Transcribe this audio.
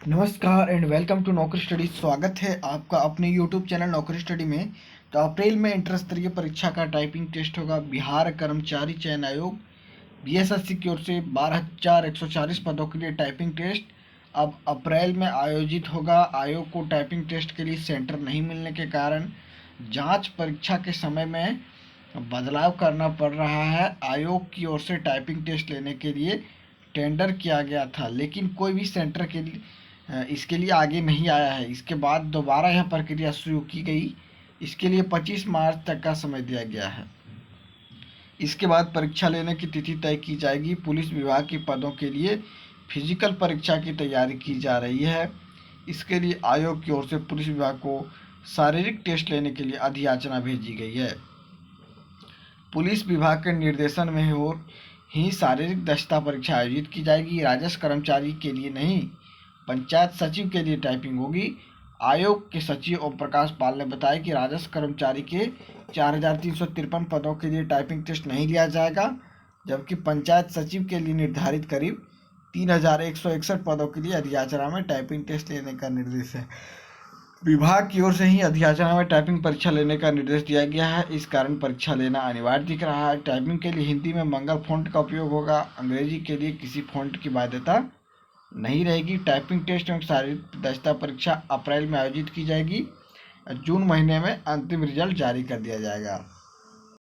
नमस्कार and welcome to नौकरी study. स्वागत है आपका अपने यूट्यूब चैनल नौकरी स्टडी में। तो अप्रैल में इंटर स्तरीय परीक्षा का टाइपिंग टेस्ट होगा। बिहार कर्मचारी चयन आयोग बीएसएससी की ओर से 12,140 पदों के लिए टाइपिंग टेस्ट अब अप्रैल में आयोजित होगा। आयोग को टाइपिंग टेस्ट के लिए सेंटर नहीं मिलने के कारण जांच परीक्षा के समय में बदलाव करना पड़ रहा है। आयोग की ओर से टाइपिंग टेस्ट लेने के लिए टेंडर किया गया था, लेकिन कोई भी सेंटर के लिए इसके लिए आगे नहीं आया है। इसके बाद दोबारा यह प्रक्रिया शुरू की गई। इसके लिए 25 मार्च तक का समय दिया गया है। इसके बाद परीक्षा लेने की तिथि तय की जाएगी। पुलिस विभाग के पदों के लिए फिजिकल परीक्षा की तैयारी की जा रही है। इसके लिए आयोग की ओर से पुलिस विभाग को शारीरिक टेस्ट लेने के लिए अधियाचना भेजी गई है। पुलिस विभाग के निर्देशन में ही शारीरिक दक्षता परीक्षा आयोजित की जाएगी। राजस्व कर्मचारी के लिए नहीं, पंचायत सचिव के लिए टाइपिंग होगी। आयोग के सचिव ओम प्रकाश पाल ने बताया कि राजस्व कर्मचारी के 4,353 पदों के लिए टाइपिंग टेस्ट नहीं लिया जाएगा, जबकि पंचायत सचिव के लिए निर्धारित करीब 3,161 पदों के लिए अधियाचना में टाइपिंग टेस्ट लेने का निर्देश है। विभाग की ओर से ही अधियाचना में टाइपिंग परीक्षा लेने का निर्देश दिया गया है। इस कारण परीक्षा लेना अनिवार्य दिख रहा है। टाइपिंग के लिए हिंदी में मंगल फ़ॉन्ट का उपयोग होगा। अंग्रेजी के लिए किसी फ़ॉन्ट की बाध्यता नहीं रहेगी। टाइपिंग टेस्ट एवं शारीरिक दक्षता परीक्षा अप्रैल में आयोजित की जाएगी। जून महीने में अंतिम रिजल्ट जारी कर दिया जाएगा।